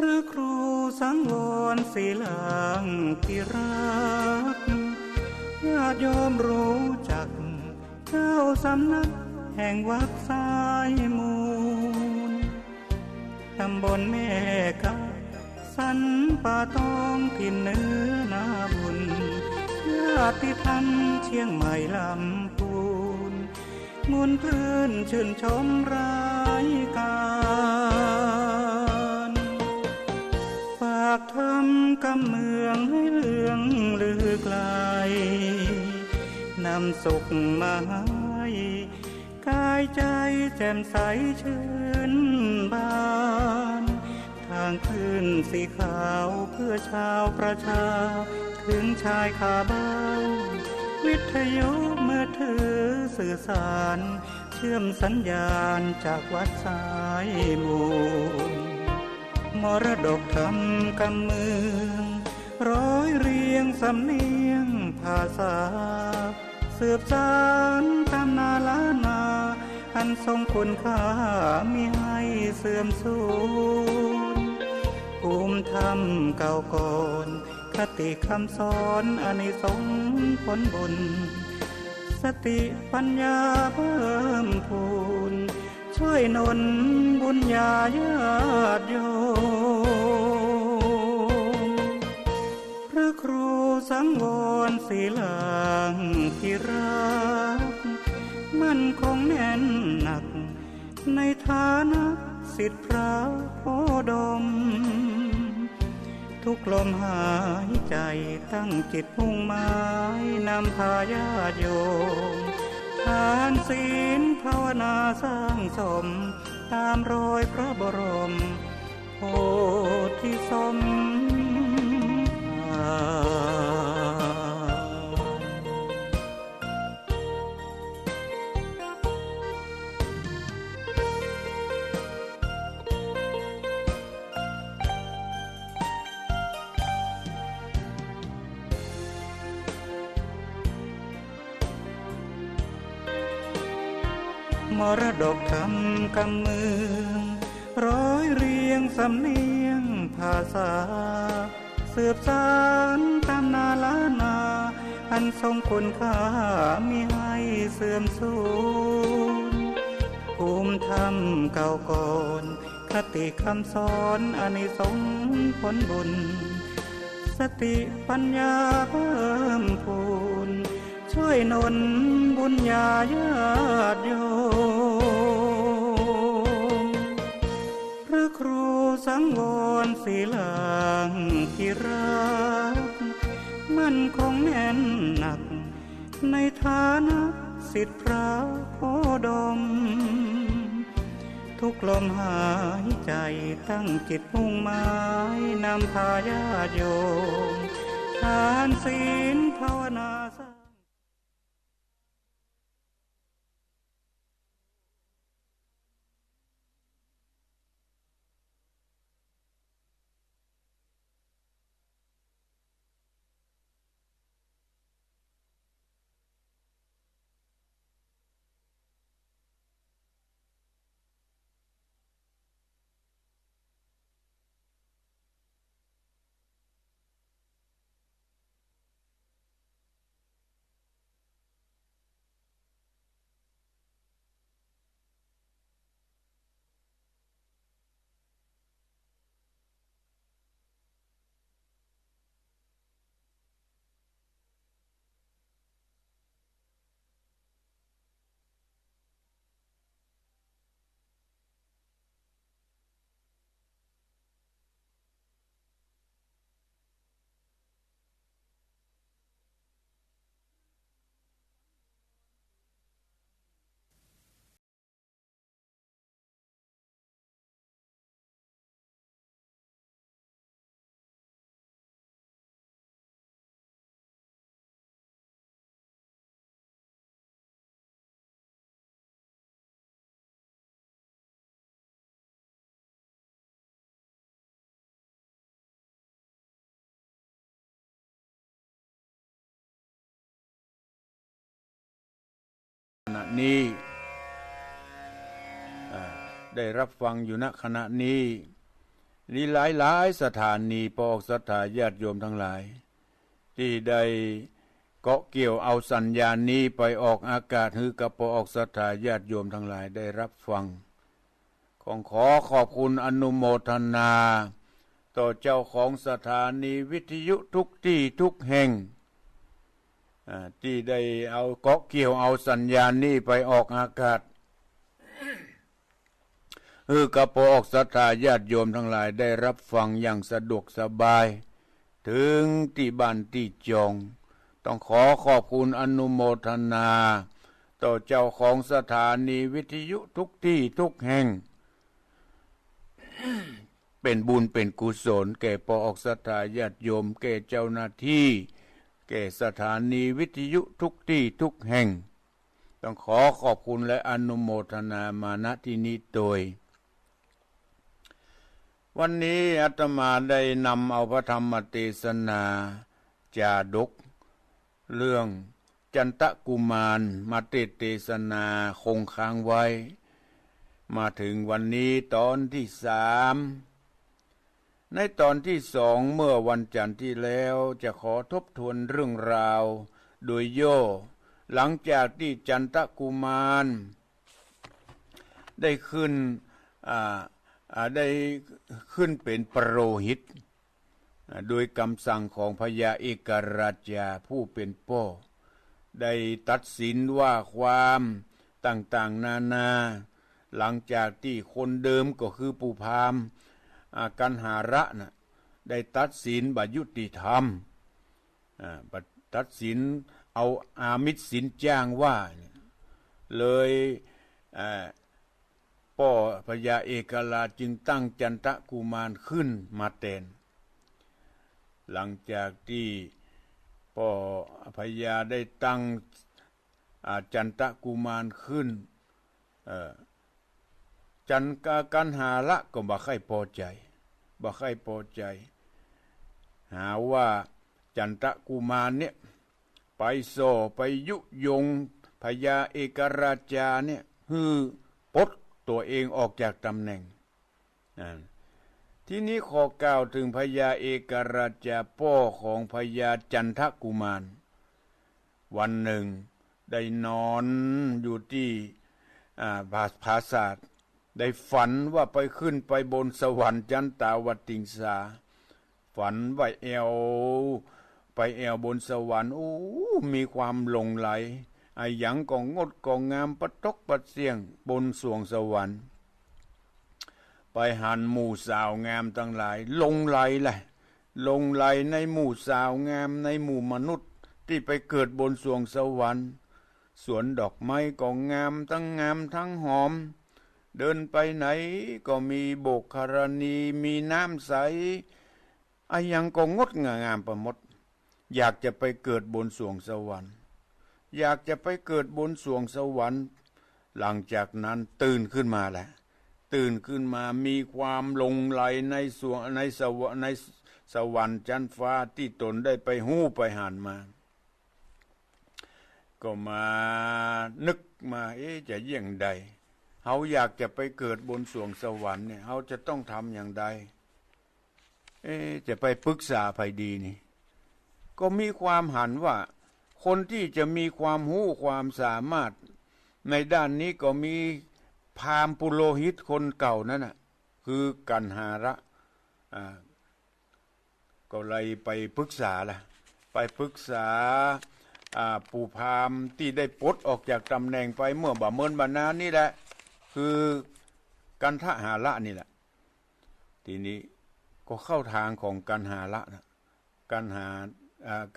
พระครูสังวรศิลางที่รักญาติโยมรู้จักเจ้าสำนักแห่งวัดสายมูลตำบลแม่กาสันป่าตองถิ่นเนื้อนาบุญญาติธรรมเชียงใหม่ลำพูนมุนพื้นชื่นชมรายการฝากทำกำเมืองให้เลืองลือไกลนำสุขมาให้กายใจแจ่มใสชื่นบานทางขึ้นสีขาวเพื่อชาวประชาถึงชายคาบ้านวิทยุมือถือสื่อสารเชื่อมสัญญาณจากวัดสายมูลมรดกธรรมกำเมืองร้อยเรียงสำเนียงภาษาสืบสานตำนานล้านนาอันทรงคุณค่ามิให้เสื่อมสูญภูมิธรรมเก่าก่อนคติคำสอนอานิสงส์ผลบุญสติปัญญาเพิ่มพูนช่วยหนุนบุญญาญาติโยมพระครูสังวรศิลางที่รักมั่นคงแน่นหนักในฐานะศิษย์พระโพดมทุกลมหายใจตั้งจิตมุ่งหมายนำพาญาติโยมทานศีลภาวนาสร้างสมตามรอยพระบรมโพธิสมภารมรดกธรรมกำเมืองร้อยเรียงสำเนียงภาษาสืบสานตำนานล้านนาอันทรงคุณค่ามิให้เสื่อมสูญภูมิธรรมเก่าก่อนคติคำสอนอานิสงส์ผลบุญสติปัญญาเพิ่มพูนช่วยหนุนบุญญาญาติโยมพระครูสังวรศิลางที่รักมั่นคงแน่นหนักในฐานะศิษย์พระโพดมทุกลมหายใจตั้งจิตมุ่งหมายนำพาญาติโยมทานศีลภาวนา นี้ได้รับฟังอยู่ณขณะนี้นี่หลายสถานีปอกศรัทธาญาติโยมทั้งหลายที่ได้เกาะเกี่ยวเอาสัญญาณนี้ไปออกอากาศให้กับปอกศรัทธาญาติโยมทั้งหลายได้รับฟังขอขอบคุณอนุโมทนาต่อเจ้าของสถานีวิทยุทุกที่ทุกแห่งที่ได้เอาเกาะเกี่ยวเอาสัญญาณนี้ไปออกอากาศกระโปอกศรัทธาญาติโยมทั้งหลายได้รับฟังอย่างสะดวกสบายถึงที่บ้านที่จองต้องขอขอบคุณอนุโมทนาต่อเจ้าของสถานีวิทยุทุกที่ทุกแห่ง เป็นบุญเป็นกุศลแก่ปอกศรัทธาญาติโยมแก่เจ้าหน้าที่แก่สถานีวิทยุทุกที่ทุกแห่งต้องขอขอบคุณและอนุโมทนามาณที่นี้โดยวันนี้อาตมาได้นำเอาพระธรรมเทศนาจาดกเรื่องจันทกุมารมาเทศนาคงค้างไว้มาถึงวันนี้ตอนที่3ในตอนที่2เมื่อวันจันทร์ที่แล้วจะขอทบทวนเรื่องราวโดยย่อหลังจากที่จันทกุมารได้ขึ้นเป็นปโรหิตโดยคำสั่งของพญาเอกราชาผู้เป็นพ่อได้ตัดสินว่าความต่างๆนานาหลังจากที่คนเดิมก็คือปู่พราหมณ์กันหาระนะได้ตัดสินบยุติธรรมตัดสินเอาอามิสสินจ้างว่าเลยพ่อพญาเอกราชจึงตั้งจันทกุมารขึ้นมาแทนหลังจากที่พ่อพญาได้ตั้งจันทกุมารขึ้นจันกันหาละก็บ่ค่อยพอใจหาว่าจันทกุมารเนี่ยไปไปยุยงพญาเอกราชาเนี่ยปลดตัวเองออกจากตำแหน่งที่นี้ขอกล่าวถึงพญาเอกราชาพ่อของพญาจันทกุมารวันหนึ่งได้นอนอยู่ที่ปราสาทได้ฝันว่าไปขึ้นไปบนสวรรค์จันตาวติงสาฝันว่าไปแอวบนสวรรค์มีความหลงไหลหยังก็งดก็งามประตกประเสียงบนสวงสวรรค์ไปหันหมู่สาวงามทั้งหลายหลงไหลในหมู่สาวงามในหมู่มนุษย์ที่ไปเกิดบนสวงสวรรค์สวนดอกไม้ก็งามทั้งหอมเดินไปไหนก็มีโบกคารณีมีน้ำใสยังก็งดงามประหมดอยากจะไปเกิดบนสวงสวรรค์อยากจะไปเกิดบนสวงสวรรค์หลังจากนั้นตื่นขึ้นมามีความหลงไหลในสวงในสวรรค์ชั้นฟ้าที่ตนได้ไปหู้ไปหานมาก็มานึกมาจะอย่างใดเขาอยากจะไปเกิดบนสวงสวรรค์เนี่ยเขาจะต้องทำอย่างใดจะไปปรึกษาไผดีนี่ก็มีความหันว่าคนที่จะมีความรู้ความสามารถในด้านนี้ก็มีพราหมณ์ปุโรหิตคนเก่านั่นน่ะคือกันหาระก็เลยไปปรึกษาปู่พราหมณ์ที่ได้ปลดออกจากตำแหน่งไปเมื่อบ่เมินบานานนี่แหละคือกันทหาระนี่แหละทีนี้ก็เข้าทางของกันหาระนะกั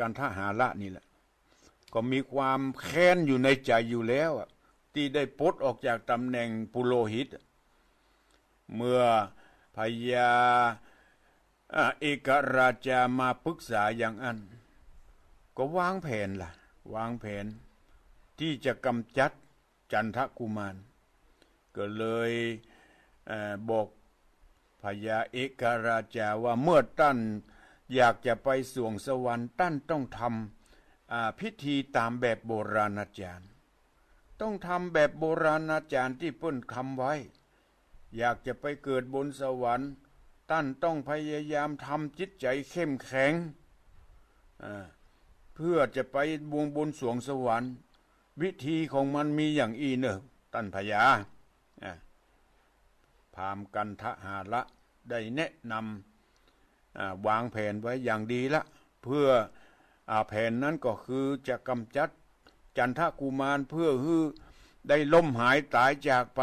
นทหาระนี่แหละก็มีความแค้นอยู่ในใจอยู่แล้วที่ได้ปลดออกจากตำแหน่งปุโรหิตเมื่อพญาเอกราชามาปรึกษาอย่างนั้นก็วางแผนที่จะกำจัดจันทกุมารก็เลยบอกพญาเอกราชาว่าเมื่อท่านอยากจะไปสวงสวรรค์ท่านต้องทำพิธีตามแบบโบราณอาจารย์ ต้องทำแบบโบราณอาจารย์ที่เพิ่นทำไว้อยากจะไปเกิดบนสวรรค์ท่านต้องพยายามทำจิตใจเข้มแข็งเพื่อจะไปบนสวงสวรรค์วิธีของมันมีอย่างอีเนอะท่านพญาพราหมณ์กันทหาระได้แนะนำวางแผนไว้อย่างดีละเพื่อแผนนั้นก็คือจะกำจัดจันทกุมารเพื่อได้ล้มหายตายจากไป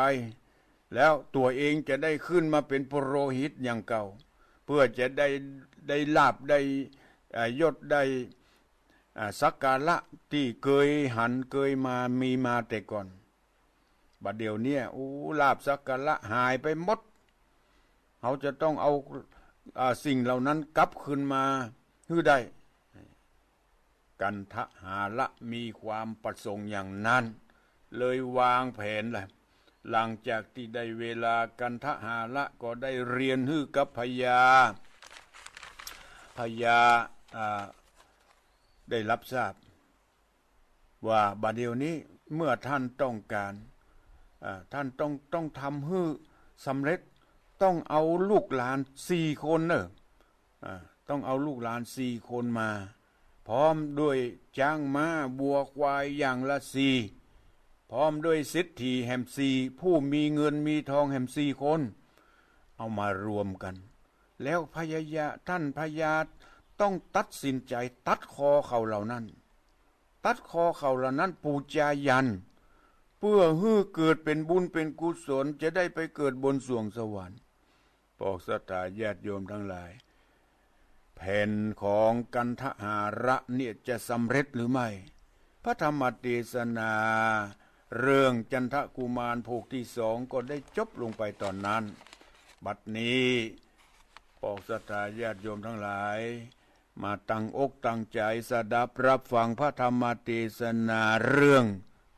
แล้วตัวเองจะได้ขึ้นมาเป็นปุโรหิตอย่างเก่าเพื่อจะได้ลาภได้ยศได้สักการะที่เคยหันเคยมีมาแต่ก่อนบัดเดี๋ยวนี้ลาภสักการะหายไปหมดเขาจะต้องเอาสิ่งเหล่านั้นกลับคืนมาให้ได้กันทหาระมีความประสงค์อย่างนั้นเลยวางแผนเลยหลังจากที่ได้เวลากันทหาระก็ได้เรียนฮื้อกับพญาได้รับทราบว่าบัดเดี๋ยวนี้เมื่อท่านต้องการท่านต้องทำฮื้อสำเร็จต้องเอาลูกหลาน4 คนเนอะต้องเอาลูกหลาน4 คนมาพร้อมด้วยจ้างม้าบัวควายอย่างละ4พร้อมด้วยสิทธิแห่ม4ผู้มีเงินมีทองแห่ม4 คนเอามารวมกันแล้วท่านพญาต้องตัดสินใจตัดคอเขาเหล่านั้นปูจายันเพื่อให้เกิดเป็นบุญเป็นกุศลจะได้ไปเกิดบนสวงสวรรค์พวกศรัทธาญาติโยมทั้งหลายแผ่นของกันทหาระเนี่ยจะสำเร็จหรือไม่พระธรรมเทศนาเรื่องจันทกุมารภกที่2ก็ได้จบลงไปตอนนั้นบัดนี้พวกศรัทธาญาติโยมทั้งหลายมาตั้งอกตั้งใจสดับรับฟังพระธรรมเทศนาเรื่อง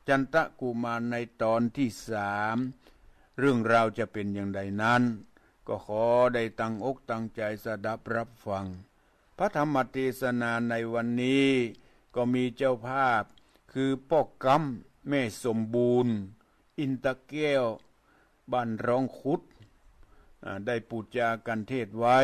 จันทกุมารในตอนที่3เรื่องราวจะเป็นอย่างไรนั้นก็ขอได้ตั้งอกตั้งใจสดับรับฟังพระธรรมเทศนาในวันนี้ก็มีเจ้าภาพคือพ่อกำแม่สมบูรณ์อินตะแก้วบ้านร้องขุดได้ปูจากันเทศไว้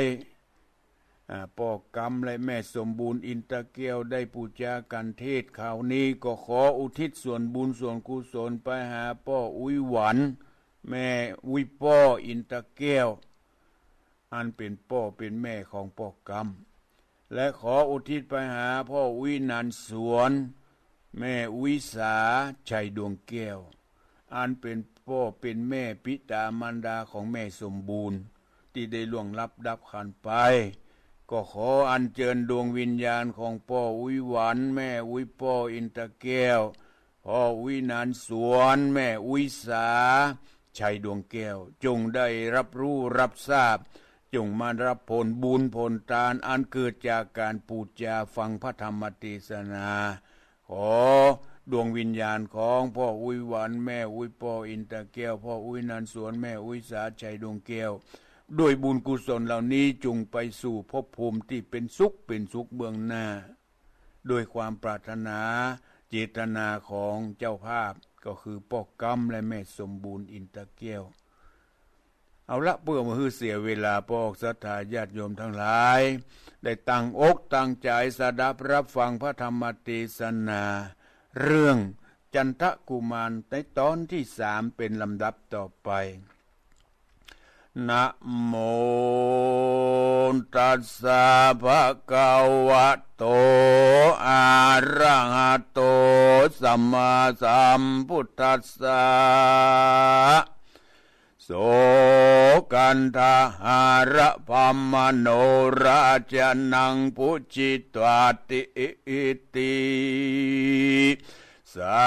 พ่อกำและแม่สมบูรณ์อินตะแก้วได้ปูจากันเทศข่าวนี้ก็ขออุทิศส่วนบุญส่วนกุศลไปหาพ่ออุ้ยหวันแม่อุ้ยพ่ออินตะแก้วอันเป็นพ่อเป็นแม่ของพ่อกำและขออุทิศไปหาพ่ออุ้ยนันสวนแม่อุ้ยสาชัยดวงแก้วอันเป็นพ่อเป็นแม่ปิตามารดาของแม่สมบูรณ์ที่ได้ล่วงลับดับขันไปก็ขออัญเชิญดวงวิญญาณของพ่ออุ้ยหวันแม่อุ้ยพ่ออินตะแก้วพ่ออุ้ยนันสวนแม่อุ้ยสาชัยดวงแก้วจงได้รับรู้รับทราบจงมารับผลบุญผลทานอันเกิดจากการพูดจาฟังพระธรรมเทศนาขอดวงวิญญาณของพ่ออุ้ยหวันแม่อุ้ยพ่ออินตะแก้วพ่ออุ้ยนันสวนแม่อุ้ยสาชัยดวงแก้วด้วยบุญกุศลเหล่านี้จงไปสู่ภพภูมิที่เป็นสุขเบื้องหน้าโดยความปรารถนาเจตนาของเจ้าภาพก็คือพ่อกำและแม่สมบูรณ์อินตะแก้วเอาละเพื่อมาเสียเวลาพวกศรัทธาญาติโยมทั้งหลายได้ตั้งอกตั้งใจสดับรับฟังพระธรรมเทศนาเรื่องจันทกุมารในตอนที่3เป็นลำดับต่อไปนะโมตัสสะภะคะวะโตอะระหะโตสัมมาสัมพุทธัสสะโสกันทหาระพัมมโนราชนังพุจิตวาติอิติสั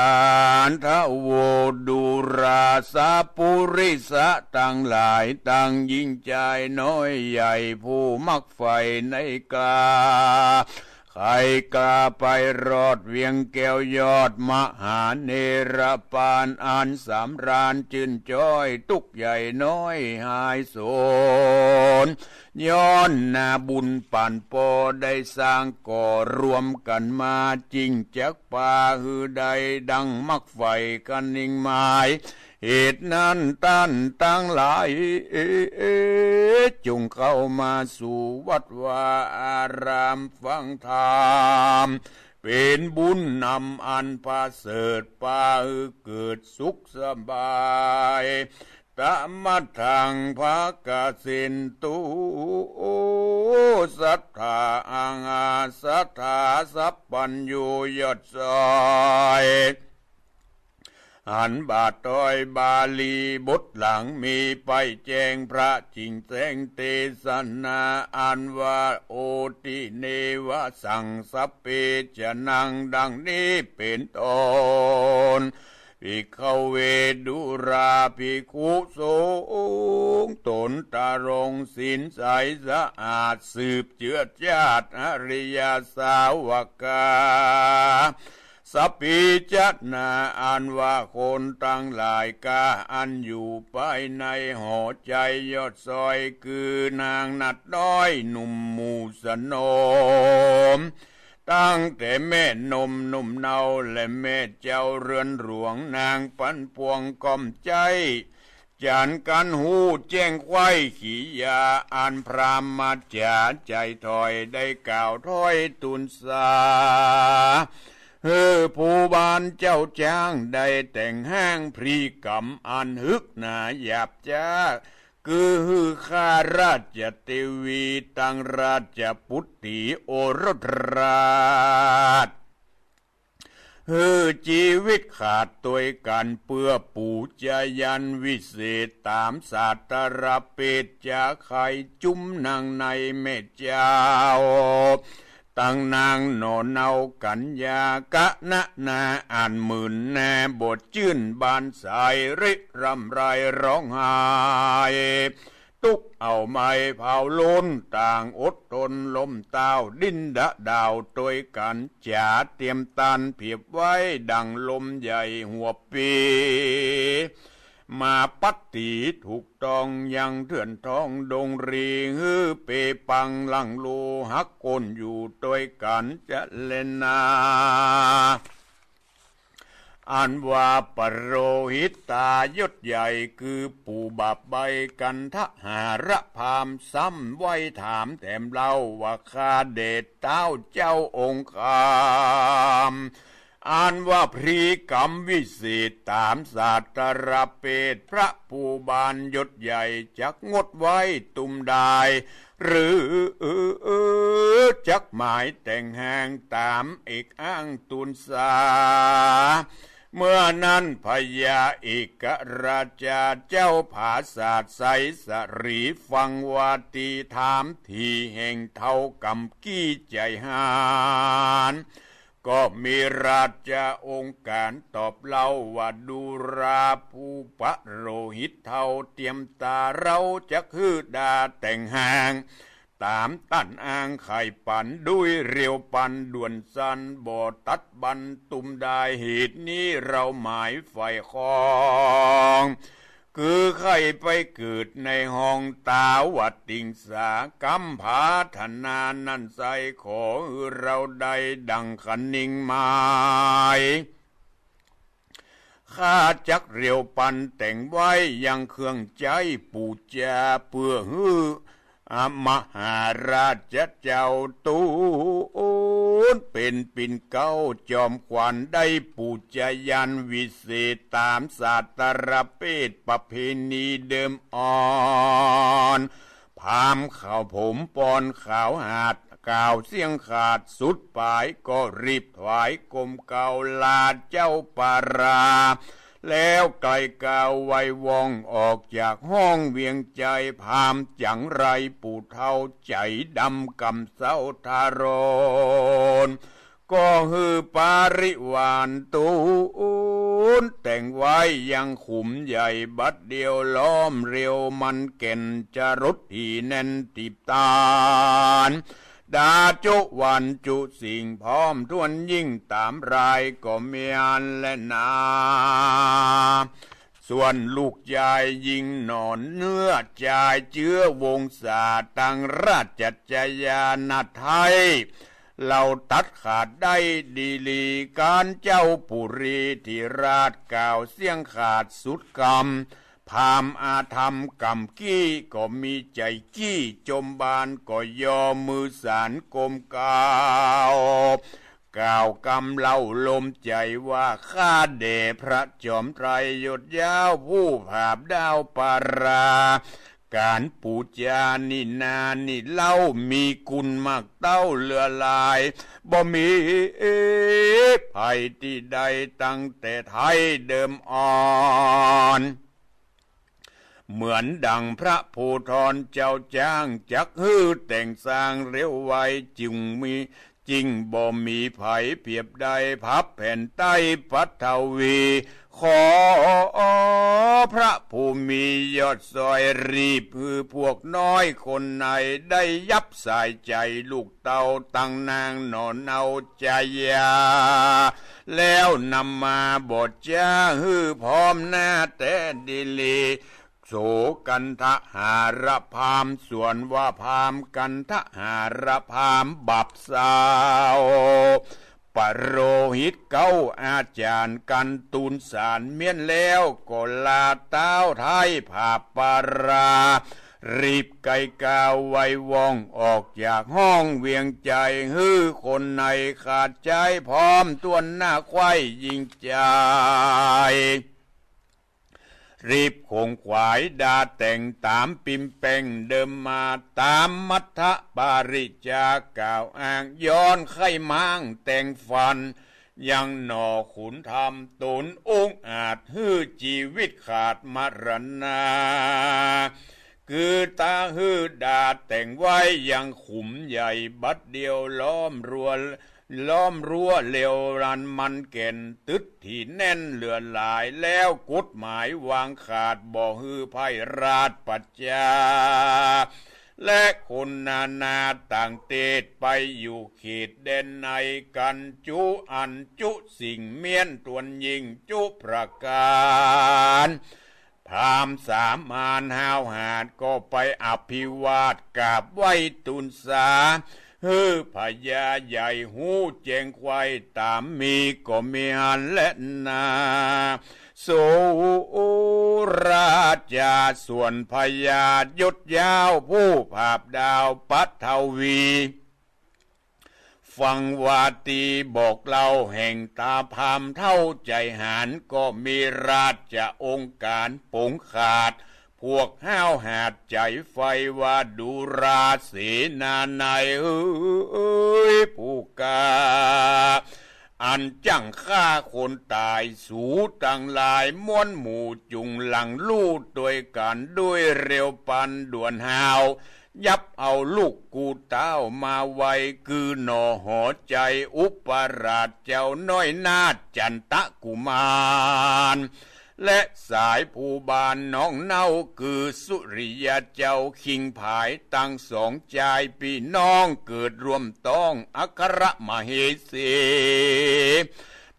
นทโวดุราสาปุริสะทั้งหลายตั้งยิ่งใจน้อยใหญ่ผู้มักใฝ่ในกา ใครกล้าไปรอดเวียงแก้วยอดมหาเนรปานอันสำราญจื่นจ้อยทุกข์ใหญ่น้อยหายโศกย้อนนาบุญป่านปอได้สร้างก่อรวมกันมาจริงจักป่าหือใดดังมักไฟกันนิ่งหมายเหตุนั้นท่านตั้งหลายจงเข้ามาสู่วัดวาอารามฟังธรรมเป็นบุญนำอันประเสริฐป่าเกิดสุขสบายตมัดทางภาคสินตุสัทธาอังอาสัทธาสัพพัญญูยศซอยอันบาทต้อยบาลีบทหลังมีไปแจ้งพระจิงแสงเทศนาอันว่าโอติเนวะสังสัพเพจะนังดังนี้เป็นต้นภิกขเวดุราภิกขุสงฆ์ตนตารงศีลใสสะอาดสืบเชื้อชาติอริยสาวกาสัพพิจนาอันว่าคนตั้งหลายกาอันอยู่ภายในหอใจยอดซอยคือนางนัดน้อยหนุ่มมูสนมตั้งแต่แม่นมนุ่มเนาและแม่เจ้าเรือนหลวงนางปันพวงก้มใจจานกันหูแจ้งไว้ขี่ยาอันพรามมาจาใจถอยได้กล่าวถ้อยตุนสาผู้บานเจ้าจ้างได้แต่งห้างพรีกรรมอันฮึกหนาหยาบจ้าคือข้าราชเทวีตังราชปุตติโอรสราชชีวิตขาดตัวกันเพื่อปู่จายันวิเศษตามศาสตรเปตจะไขจุ้มนางในเมตเจ้าตั้งนางโนเนากัญญากะนะนาอ่านหมื่นแน่บทชื่นบานสายริรำไรร้องไห้ตุกเอาไม้เผาล้นต่างอดทนลมเต้าดินดะดาวตัวยกันจ่าเตรียมตันเพียบไว้ดังลมใหญ่หัวปีมาปัตติถูกต้องยังเถื่อนท้องดงรีเปปังลังโลหักก้นอยู่ตัวยกันจะเล่นนาอันว่าปโรหิตตายศใหญ่คือปู่บาปใบกันทหารพามซ้ำไว้ถามแถมเล่าว่าข้าเดชเต้าเจ้าองค์คามอันว่าพรีกรรมวิเศษตามศาสตรเปตพระผู้บานยศใหญ่จักงดไว้ตุมได้หรือจักหมายแต่งแห่งตามเอกอ้างตุนสาเมื่อนั้นพญาเอกราชาเจ้าผาศาสไสสรีฟังวาตีถามทีแห่งเท่ากำกี้ใจหานก็มีราชาองค์การตอบเล่าว่าดูราผู้ปะโรหิตเท่าเตรียมตาเราจะคือดาแต่งห่างตามตั้นอ้างไข่ปันด้วยเรียวปันด่วนสันบ่อตัดบันตุมได้เหตุนี้เราหมายไฟคองคือใครไปเกิดในห้องตาวัดติงสากำผาธนานันใสขอเราได้ดังคันนิ่งหมายข้าจักเรียวปันแต่งไว้ยังเครื่องใจปูจาเพื่อมหาราชเจ้าตูนเป็นปิ่นเก้าจอมขวัญได้ปูจายันวิเศษตามศาสตรเปตประเพณีเดิมอ่อนพามข่าวผมปอนข่าวหาดกล่าวเสียงขาดสุดปลายก็รีบถวายกรมเก่าลาเจ้าปาราแล้วไกลกาวไววองออกจากห้องเวียงใจพามจังไรปู่เท่าใจดำกำเศร้าทารนก็ฮือปาริวานตูนแต่งไว้ยังขุมใหญ่บัดเดียวล้อมเรียวมันเก่นจะรถที่แน่นติบตาล ดาจุวันจุสิ่งพร้อมทวนยิ่งตามรายก็เมียนและนาส่วนลูกยายยิงหนอนเนื้อจายเชื้อวงศาตังราชจยานาไทยเราตัดขาดได้ดีลีการเจ้าปุรีที่ราชกล่าวเสียงขาดสุดกรรมพามอาธรรมกรรมกี้ก็มีใจกี้จมบานก็ยอมมือสารกลมกาวกล่าวกำเล่าลมใจว่าข้าเดพระจอมไตรยศยาวผู้ผาบดาวปาราการปูจานี่นานี่เล่ามีกุลมากเต้าเลือลายบ่มีภัยที่ใดตั้งแต่ไทยเดิมอ่อนเหมือนดังพระภูธรเจ้าจ้างจักฮือแต่งสร้างเร็วไวจึงมีจริงบ่มีไผเพียบใดพับแผ่นใต้ปัทวีขอพระผู้มียอดซอยรีบคือพวกน้อยคนไหนได้ยับสายใจลูกเต่าตั้งนางนอนเอาใจยาแล้วนำมาบทจ้าฮือพร้อมหน้าแต่ดิลีโสกันทหารพามส่วนว่าพามกันทหารพามบับสาวปโรหิตเก้าอาจารย์กันตูนสารเมียนแล้วก็ลาเต้าไทยผาปารารีบไกกาวไวว่องออกจากห้องเวียงใจฮือคนในขาดใจพร้อมตัวหน้าควายยิงใจรีบคงขวายดาแต่งตามปิมเป่งเดิมมาตามมัทธปาริจาก่าวอ้างย้อนไข่ม้างแต่งฟันยังหนอขุนธรรมตุนองอาจฮื้อชีวิตขาดมรณาคือตาฮื้อดาแต่งไว้ยังขุมใหญ่บัดเดียวล้อมรั้วเร็วรันมันเก่นตึดที่แน่นเหลือหลายแล้วกฎหมายวางขาดบ่ฮือไพราชปัจจาและคนนาต่างเตดไปอยู่เขตแดนในกันจุอันจุสิ่งเมียนตวนยิงจุประการพรามสามานห้าวหาดก็ไปอภิวาทกราบไหว้ตุนสาฮือพญาใหญ่หูเจงควายตามมีก็มีหันและนาโสราชาส่วนพญายศยาวผู้ภาพดาวปัทวีฟังวาตีบอกเล่าแห่งตาพามเท่าใจหารก็มีราชองค์การปงขาดพวกห้าวหาดใจไฟว่าดูราเสนาในผู้กาอันจังฆ่าคนตายสูตั้งหลายม้วนหมู่จุงหลังลู่ด้วยกันด้วยเร็วปันด่วนหาวยับเอาลูกกูเต้ามาไว้คือหนอหอใจอุปราชเจ้าน้อยนาฏจันตะกุมารและสายผู้บานน้องเน่าคือสุริยะเจ้าคิงผายตั้งสองใจพี่น้องเกิดรวมต้องอัครมเหสี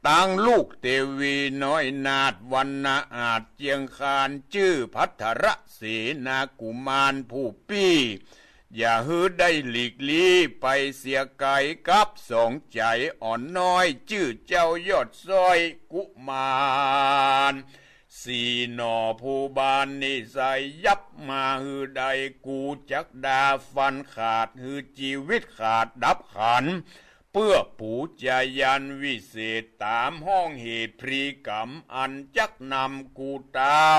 ตั้งลูกเทวีน้อยนาฏวันนาอาจเจียงคานชื่อพัทรเสนากุมารผู้ปี้อย่าฮื้อได้หลีกลี่ไปเสียไกลกับสองใจอ่อนน้อยชื่อเจ้ายอดซอยกุมารสี่หนอผู้บานนิสัยยับมาฮือใดกูจักดาฟันขาดฮือชีวิตขาดดับขันเพื่อปูจายันวิเศษตามห้องเหตุพรีกรรมอันจักนำกูเต้า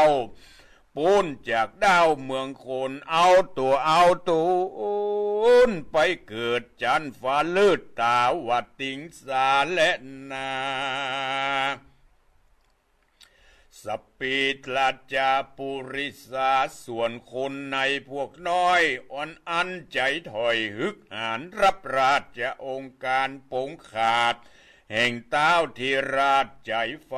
ปูนจากดาวเมืองคนเอาตูนไปเกิดจันฟ้าเลือดตาวัดติงสาและนาสปีตลาจาปุริสาส่วนคนในพวกน้อยอ่อนอันใจถอยฮึกหานรับราชองค์การปงขาดแห่งเต้าที่ราชใจไฟ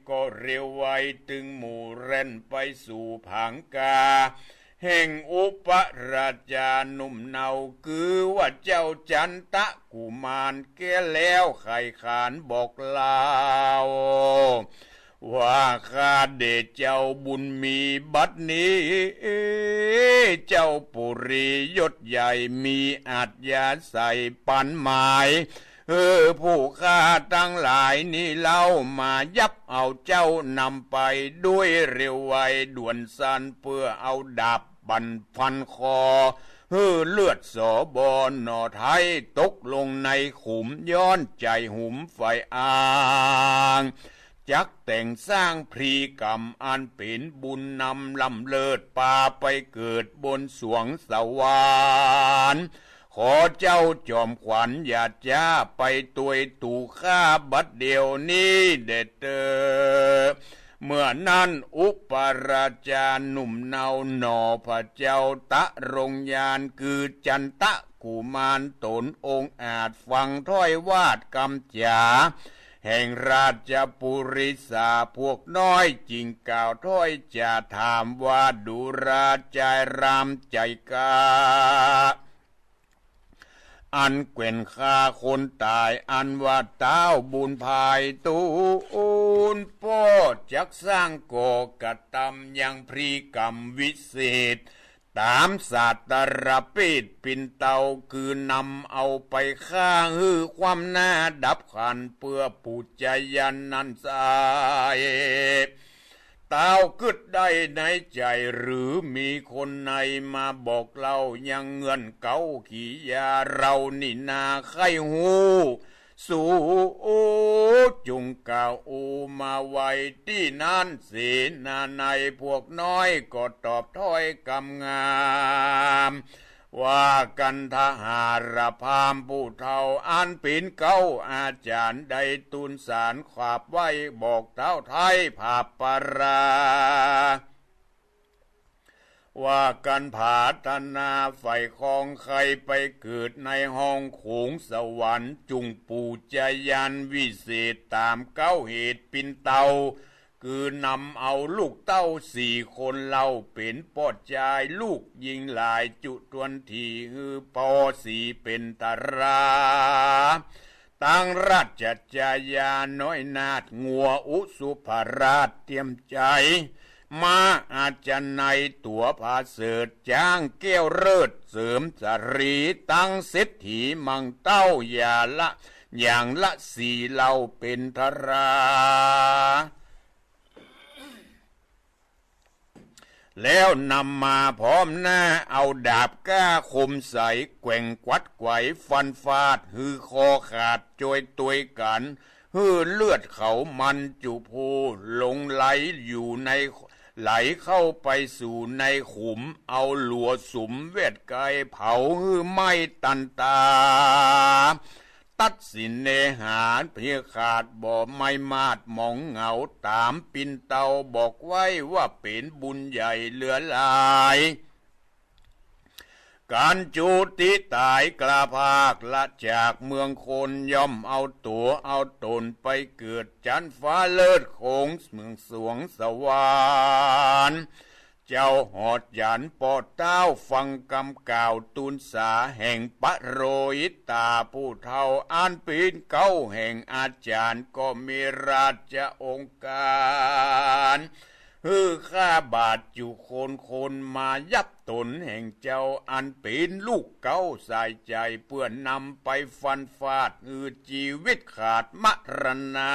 ก็เร็วไวตึงหมู่เร่นไปสู่ผังกา แห่งอุปราชาหนุ่มเนาคือว่าเจ้าจันทะกุมารแก่แล้วไข่ขานบอกลาวว่าข้าเดชเจ้าบุญมีบัดนี้เจ้าปุรียศใหญ่มีอาจยาใส่ปันหมายผู้ข้าทั้งหลายนี่เล่ามายับเอาเจ้านำไปด้วยเร็วไวด่วนสันเพื่อเอาดาบบันฟันคอเลือดสอบอนนอไทยตกลงในขุมย้อนใจหุมไฟอ่างจักแต่งสร้างพรีกรรมอันเป็นบุญนำลำเลิศปาไปเกิดบนสวงสวรรค์ขอเจ้าจอมขวัญอย่าจ้าไปตุยตู่ข้าบัดเดียวนี้เด็ดเตอเมื่อนั้นอุปราชาหนุ่มเนาหนอพระเจ้าตะรงยานคือจันทะกุมารตนองค์อาจฟังถ้อยวาดกำจาแห่งราชปุริสาพวกน้อยจริงกล่าวถ้อยจะถามว่าดูราใจรามใจกาอันเกว่นฆ่าคนตายอันว่าเต้าบุญภายตูนพ่อจักสร้างก่อกระทำยังพรีกรรมวิเศษตามศาสตรปิดปินเตาคือนำเอาไปฆ่าความหน้าดับขันเพื่อปูจยันนันสายเต้ากึดได้ในใจหรือมีคนในมาบอกเล่ายังเงื่อนเก่าขี่ยาเรานี่นาไข้หูสู่จุงกล่าวมาไว้ที่นั่นเสนาในพวกน้อยก็ตอบถ้อยกำงามว่ากันทหารพามผู้เฒ่าอันปีนเก้าอาจารย์ได้ตุนสารขวาบไว้บอกเท้าไทยภาปราว่ากันผาธนาไฟคองใครไปเกิดในห้องโขงสวรรค์จุงปูจยันวิเศษตามเก้าเหตุปินเตาคือนำเอาลูกเต้า4 คนเล่าเป็นปอดจายลูกยิงหลายจุตวนทีปอสีเป็นตาราตั้งราชจายาน้อยนาดงัวอุสุภราชเตรียมใจมาอาจารย์ในตัวผาเสดจ้างแก้วเลิศเสริมสรีตั้งเศรษฐีมังเต้าอย่างละ4เหล่าเป็นทราแล้วนำมาพร้อมหน้าเอาดาบก้าคมใสแกว่งกวัดไกวฟันฟาดคอขาดโจยตุยกันเลือดเขามันจุพูลงไหลอยู่ในไหลเข้าไปสู่ในขุมเอาหลัวสุมเวทไกเผาไม่ตันตาตัดสินเนหาเพียขาดบ่ไม่มาดมองเหงาตามปินเตาบอกไว้ว่าเป็นบุญใหญ่เหลือหลายการจุติตายกลาภาคละจากเมืองคนย่อมเอาตัวเอาตนไปเกิดจันฟ้าเลิศโขงเมืองสวงสวรรค์เจ้าหอดหยันปอดเต้าฟังกำกล่าวตูนสาแห่งปะโรยิตาผู้เท่าอันปีนเก้าแห่งอาจารย์ก็มีราชองค์การข้าบาทอยู่คนมายับตนแห่งเจ้าอันเป็นลูกเก้าสายใจเพื่อนำไปฟันฟาดชีวิตขาดมรณา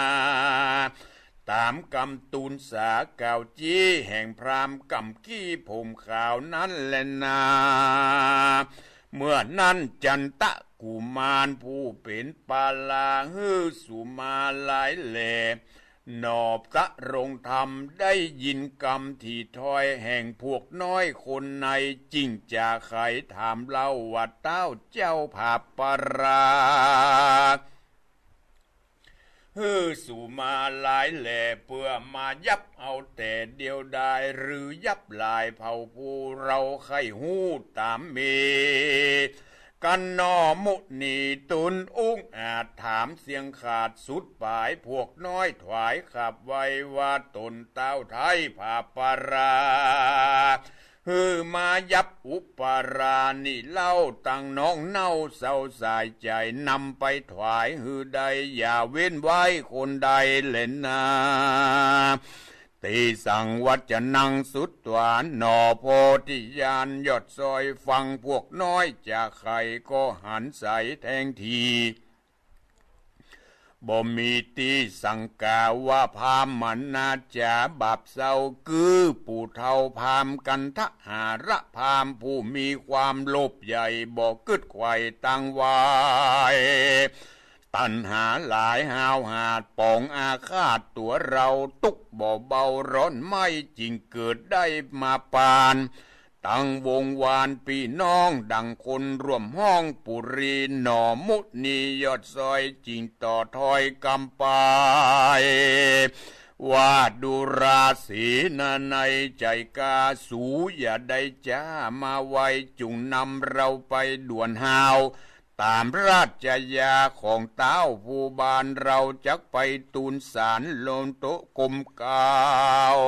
ตามกำตูนสาเก่าจี้แห่งพรามกำขี้ผมขาวนั้นแลนาเมื่อนั้นจันทะกุมารผู้เป็นปาลาสุมาหลายแหลนอบตะรงธรรมได้ยินกรรมที่ถ้อยแห่งพวกน้อยคนในจริงจะไขถามเล่าว่าเต้าเจ้าภาปราสู่มาหลายแหล่เพื่อมายับเอาแต่เดียวดายหรือยับลายเผ่าผู้เราไข้หูตามเมกันนอมุนีตุนอุ้งอาจถามเสียงขาดสุดปลายพวกน้อยถวายขับไว้ว่าตนเต้าไทยภาปรา มายับอุปราณิเล่าตั้งน้องเน่าเศร้าสายใจนำไปถวายใดอย่าเว้นไว้คนใดเล่นนาตีสั่งวัดจะนั่งสุดหวานหนอโพธิญาณยอดซอยฟังพวกน้อยจากใครก็หันใสแทงทีบ่มีตีสังกาว่าพามมันนาจาบาปเศร้าคือปู่เท่าพามกันทหาระพามผู้มีความโลภใหญ่บ่กึดไข่ตั้งไว้ตัณหาหลายหาวหาดปองอาฆาตตัวเราตุกบ่เบาร้อนไม่จริงเกิดได้มาปานตั้งวงวานพี่น้องดังคนร่วมห้องปุรีหนอมุนียอดซอยจริงต่อถอยกำปายว่าดูราศีนาในใจกาสูอย่าได้จ้ามาไว้จุงนำเราไปด่วนหาวตามราชยาของเต้าผู้บานเราจักไปตูนสารโลนโตกลมกาว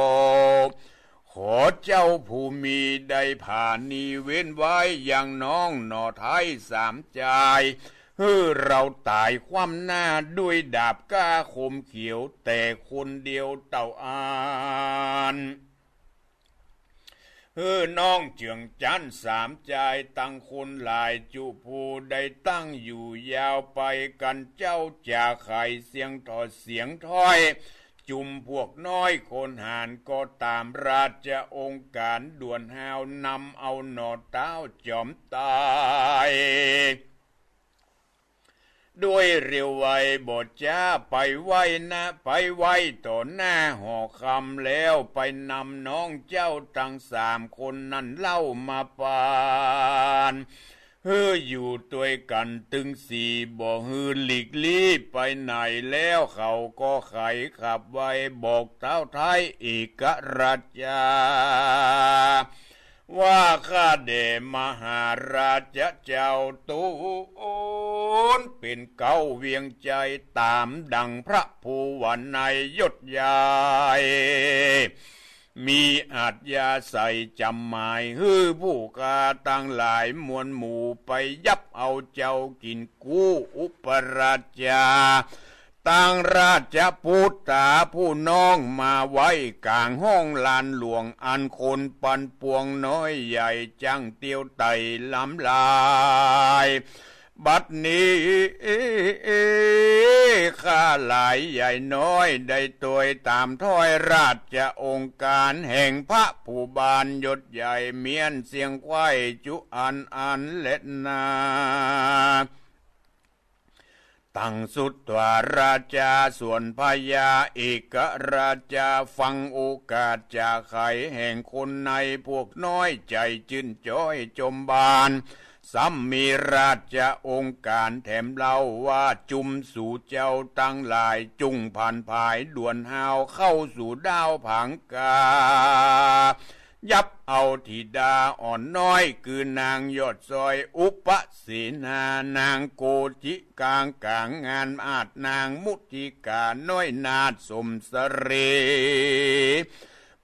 ขอเจ้าผู้มีได้ผ่านีเว้นไว้อย่างน้องหน่อไทยสามใจเราตายคว่ำหน้าด้วยดาบก้าคมเขียวแต่คนเดียวเต่าอานน้องเจืองจันสามใจตั้งคนหลายจุผู้ได้ตั้งอยู่ยาวไปกันเจ้าจากไข่เสียงถอดเสียงถ้อยจุมพวกน้อยคนหานก็ตามราชองค์การด่วนหาวนำเอาหนอเต้าจอมตายด้วยเร็วไวบทจ้าไปไว้นะไปไว้ต่อหน้าห่อคำแล้วไปนำน้องเจ้าทั้งสามคนนั้นเล่ามาปานอยู่ตัวกันตึงสี่บ่หลีกลี่ไปไหนแล้วเขาก็ไขขับไว้บอกเท้าไทยเอกราชาว่าข้าเดมหาราชเจ้าตูนเป็นเก้าเวียงใจตามดังพระภูวันในยศใหญ่มีอาจยาใส่จำหมายผู้กาตั้งหลายมวลหมู่ไปยับเอาเจ้ากินกู้อุปราชาตั้งราชพุทธาผู้น้องมาไว้กลางห้องลานหลวงอันคนปันปวงน้อยใหญ่จังเตียวไต่ล้ำลายบัดนี้ข้าหลายใหญ่น้อยได้ตัวตามถ้อยราชองค์การแห่งพระผู้บานยศใหญ่เมียนเสียงควายจุอันเล็ดนาตั้งสุดว่าราชาส่วนพญาเอกราชาฟังโอกาสจากไขแห่งคนในพวกน้อยใจจื่นจ้อยจมบานซ้ำมีราชองค์การแถมเล่าว่าจุมสู่เจ้าตั้งหลายจุงผ่านภายด่วนหาวเข้าสู่ดาวผังกายับเอาธิดาอ่อนน้อยคือนางยอดซอยอุปสีนานางโกจิกางงานอาจนางมุติกาน้อยนาดสมสเร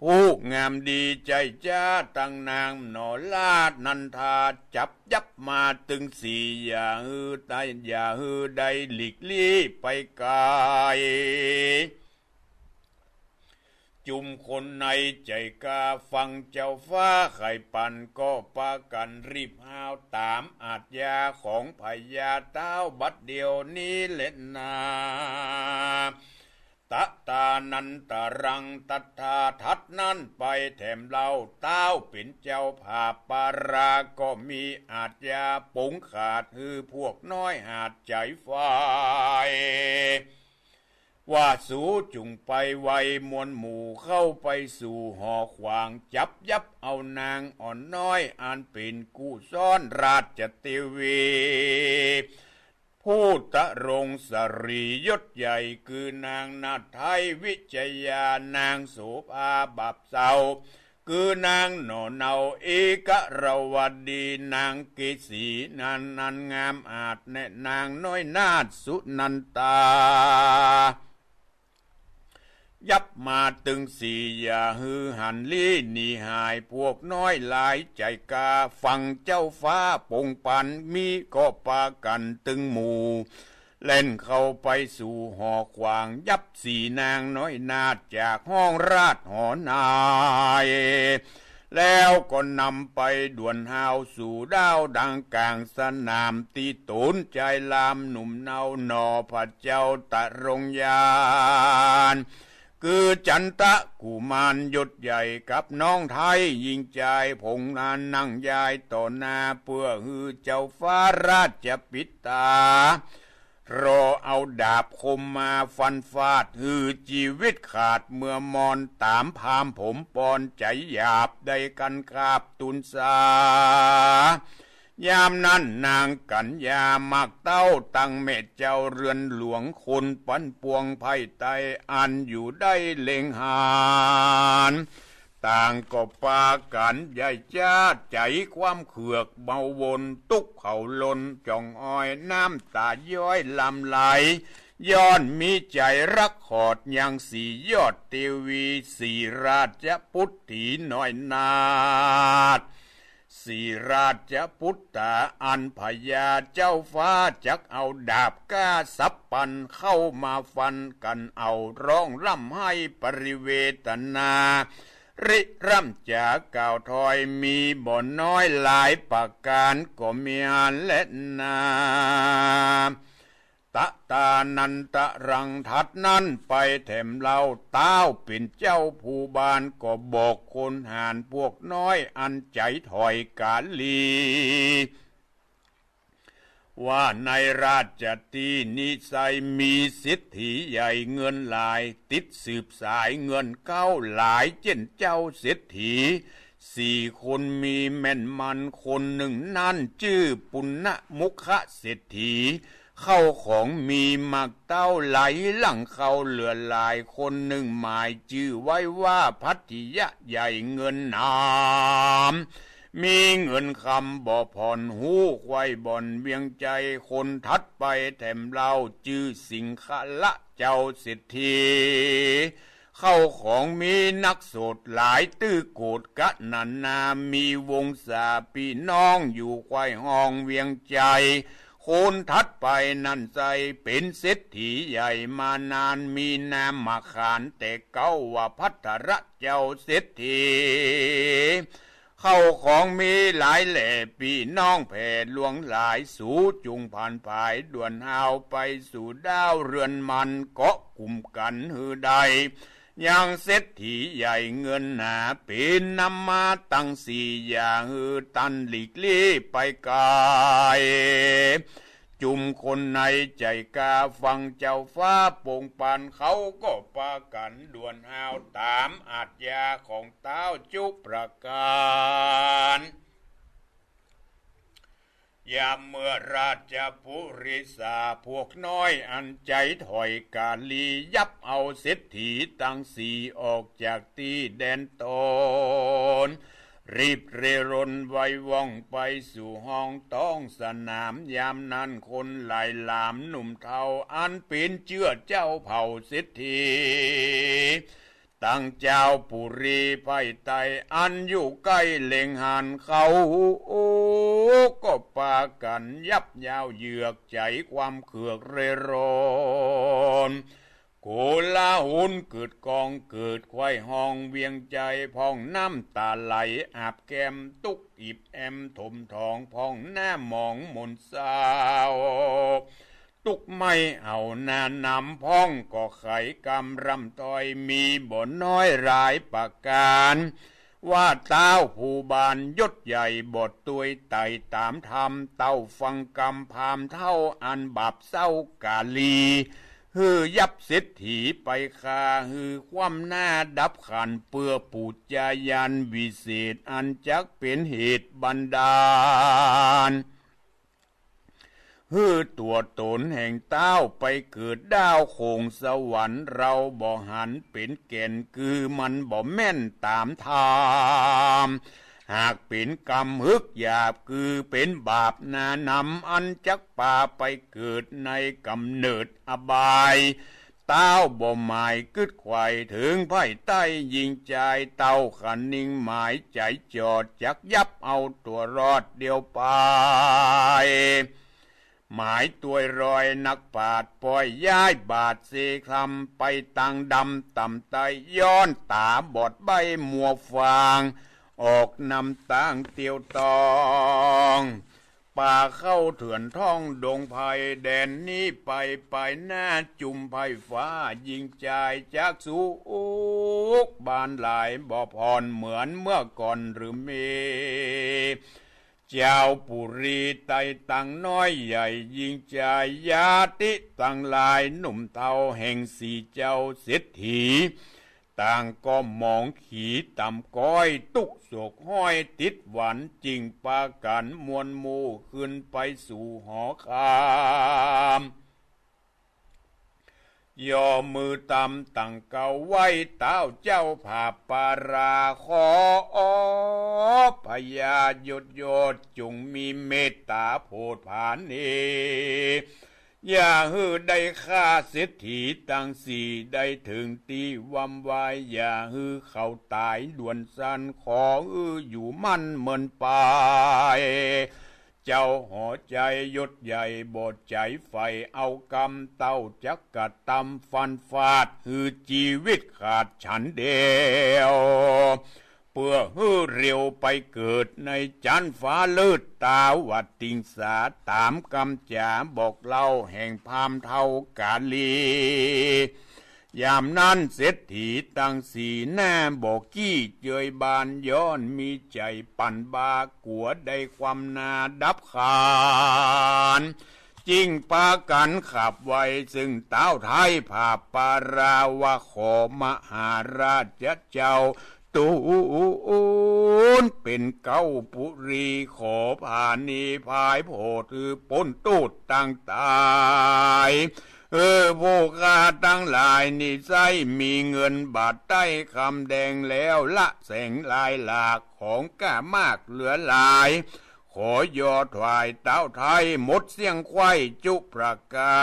ผู้งามดีใจจ้าตั้งนางหนอลาดนันทาจับยับมาตึงสี่อย่าตายอย่าใดหลีกลี่ไปไกลจุมคนในใจกาฟังเจ้าฟ้าไข่ปันก็ปากันรีบหาวตามอาจยาของพญาเต้าบัดเดียวนี้เล่นนาตะตานันตรังตัทธาทัดนั่นไปแถมเล่าเต้าเป็นเจ้าภาพปาราก็มีอาจยาปงขาดพวกน้อยหาดใจฝ่ายว่าสูจุงไปไวมวลหมู่เข้าไปสู่หอขวางจับยับเอานางอ่อนน้อยอันเป็นกู้ซ่อนราชเทวีผู้ตะรงสรียศใหญ่คือนางนาไทยวิจยานางโสภาบับเศร้าคือนางโนเนาเอกรวดีนางกิสีนันงามอาจแน่นางน้อยนาดสุนันตา ยับมาตึงสี่อย่าฮือหันลี่หนีหายพวกน้อยหลายใจกาฟังเจ้าฟ้าปงปันมีก็ปากันตึงหมู่เล่นเข้าไปสู่หอขวางยับสี่นางน้อยนาดจากห้องราชหอนายแล้วก็นำไปด่วนหาวสู่ดาวดังกลางสนามตีตูนใจลามหนุ่มเนาหนอพระเจ้าตะรงยานคือจันทะกุมารยศใหญ่กับน้องไทยยิงใจผงนานนั่งยายต่อหน้าเพื่อฮือเจ้าฟ้าราชปิตารอเอาดาบคมมาฟันฟาดฮือชีวิตขาดเมื่อมอนตามพามผมปอนใจหยาบได้กันคาบตุนสายามนั้นนางกัญญามักเต้าตั้งเม็ดเจ้าเรือนหลวงคนปันปวงไพ่ไตอันอยู่ได้เล็งหานต่างก็ปากันใหญ่จ้าใจความเขือกเบาวนตุกเขาลนจ่องอ้อยน้ำตาย้อยลำไหลย้อนมีใจรักขอดยังสียอดเทวีสีราชพุทธีน้อยนาดสีราชพุทธาอันพญาเจ้าฟ้าจักเอาดาบก้าสับปันเข้ามาฟันกันเอาร้องร่ำให้ปริเวตนาริร่ำจากกล่าวถอยมีบ่อนน้อยหลายปากการก็มีอันและนาตะตานันตะรังทัดนั้นไปแถมเล่าเต้าเป็นเจ้าผู้บานก็บอกคนหานพวกน้อยอันใจถอยกาลีว่าในราชตีนิสัยมีสิทธิใหญ่เงินหลายติดสืบสายเงินเก้าหลายเช่นเจ้าเศรษฐีสี่คนมีแม่นมันคนหนึ่งนั่นชื่อปุณณมุขเศรษฐีเข้าของมีมักเต้าไหลหลังเขาเหลือหลายคนหนึ่งหมายชื่อไว้ว่าพัทยะใหญ่เงินนามมีเงินคำบ่ผ่อนหูควายบ่อนเวียงใจคนทัดไปแถมเล่าชื่อสิงคละเจ้าเศรษฐีเข้าของมีนักโสดหลายตื้อโกดกะนันนามีวงศาพี่น้องอยู่ควายห้องเวียงใจคนทัดไปนั่นใจเป็นเศรษฐีใหญ่มานานมีนามมาขานแต่เก้าว่าพัทระเจ้าเศรษฐีเข้าของมีหลายแหล่พี่น้องแผ่หลวงหลายสู่จุงผ่านภายด่วนหาวไปสู่ดาวเรือนมันเกาะกลุ่มกันหือใดยังเศรษฐีใหญ่เงินหนาเป็นนำมาตั้งสี่อย่างหือตันหลีกลี่ไปไกลจุมคนในใจกาฟังเจ้าฟ้าโป่งปานเขาก็ปากันด่วนหาวตามอาทยาของเต้าจุกประการยามเมื่อราชปุริสาพวกน้อยอันใจถอยกาลียับเอาเศรษฐีตั้งสี่ออกจากตีแดนตนรีบเรร่นไวว่องไปสู่ห้องต้องสนามยามนั้นคนหลายหลามหนุ่มเทาอันเป็นเชื่อเจ้าเผ่าเศรษฐีตั้งเจ้าปุรีไพ่ไตอันอยู่ใกล้เล็งหันเขาโอ้ก็ปากันยับยาวเหยือกใจความเขือกเรร่นโกลาหุนเกิดกองเกิดควายห้องเวียงใจพองน้ำตาไหลอาบแก้มตุกอิบแอมถมทองพองหน้ามองมนสาวตุกไม่เอานานำพ้องก็ไขกำรำต้อยมีบ่นน้อยรายประการว่าเต้าผู้บานยศใหญ่บทตุยไต่ตามธรรมเต้าฟังกำพามเท่าอันบาปเศร้ากาลีฮือยับเศรษฐีไปคาฮือความหน้าดับขันเปื้อปูจายันวิเศษอันจักเป็นเหตุบันดาลฮือตัวตนแห่งเต้าไปเกิดดาวโคงสวรรค์เราบ่หันเป็นแก่นคือมันบ่แม่นตามธรรมหากเป็นกรรมฮึกหยาบคือเป็นบาปนานำอันจักป่าไปเกิดในกำเนิดอบาย เต้าบ่หมายกึดไข่ถึงไพ่ใต้ยิงใจเต้าขันนิ่งหมายใจจอดจักยับเอาตัวรอดเดียวไปหมายตัวรอยนักปราดปล่อยย้ายบาดเสคลำไปตังดำต่ำไตย้อนตาบอดใบมัวฟางออกนำตั้งเตียวตองป่าเข้าเถื่อนท้องดงไผ่แดนนี้ไปหน้าจุ่มไผ่ฟ้ายิงใจจากสูกบานหลายบ่อพรเหมือนเมื่อก่อนหรือเมเจ้าปุรีไตตังน้อยใหญ่ยิงใจญาติตังหลายหนุ่มเทาแห่งสี่เจ้าเศรษฐีต่างก็มองขีต่ำก้อยตุกโศกห้อยติดหวันจริงปากันมวลหมู่ขึ้นไปสู่หอคามย่อมือตำตั้งเก่าไว้เต้าเจ้าผาปาราขอพญาหยดโยดจงมีเมตตาโพดผานีอย่าฮือได้ฆ่าเศรษฐีตั้งสี่ได้ถึงตีวำวายอย่าฮือเขาตายด่วนสันขออยู่มั่นเหมือนปายเจ้าหอใจยศใหญ่บดใจไฟเอากำเต้าจักกัดตำฟันฟาดฮือชีวิตขาดฉันเดียวเพื่อฮือเร็วไปเกิดในจันฟ้าเลืดตาวัดติงสาตามกำจ่าบอกเล่าแห่งพามเท่ากาลียามนั้นเศรษฐีตั้งสีหน้าบอกกี้เจยบานย้อนมีใจปั่นบากัวได้ความนาดับขานจริงปากันขับไว้ซึ่งเต้าไทยผาปาราวะขอมหาราชเจ้าตูนเป็นเก้าปุรีขอผานีพายโพถือปนตูดตั้งตายผู้ข้าตั้งหลายนี่ใส่มีเงินบาทใต้คำแดงแล้วละแสงลายหลากของก้ามากเหลือหลายขอยอถวายเต้าไทยหมดเสียงไข่จุประกา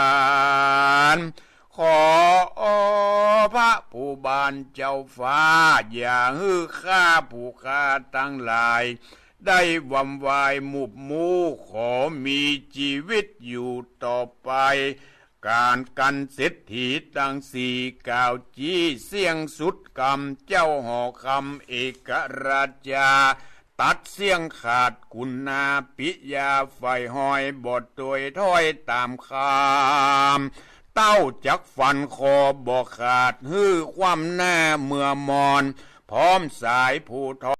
รขอพระผู้บานเจ้าฟ้าอย่าฮือข้าผู้ข้าตั้งหลายได้วำวายมุบมูขอมีชีวิตอยู่ต่อไปการกันเศรษฐีตั้งสี่กล่าวจี้เสียงสุดกำเจ้าหอคำเอกราชาตัดเสียงขาดกุณนาปิยาไฟหอยบทตัวถ้อยตามคำเต้าจักฟันคอบอกขาดฮื้อความหน้าเมื่อมอนพร้อมสายผู้ทอ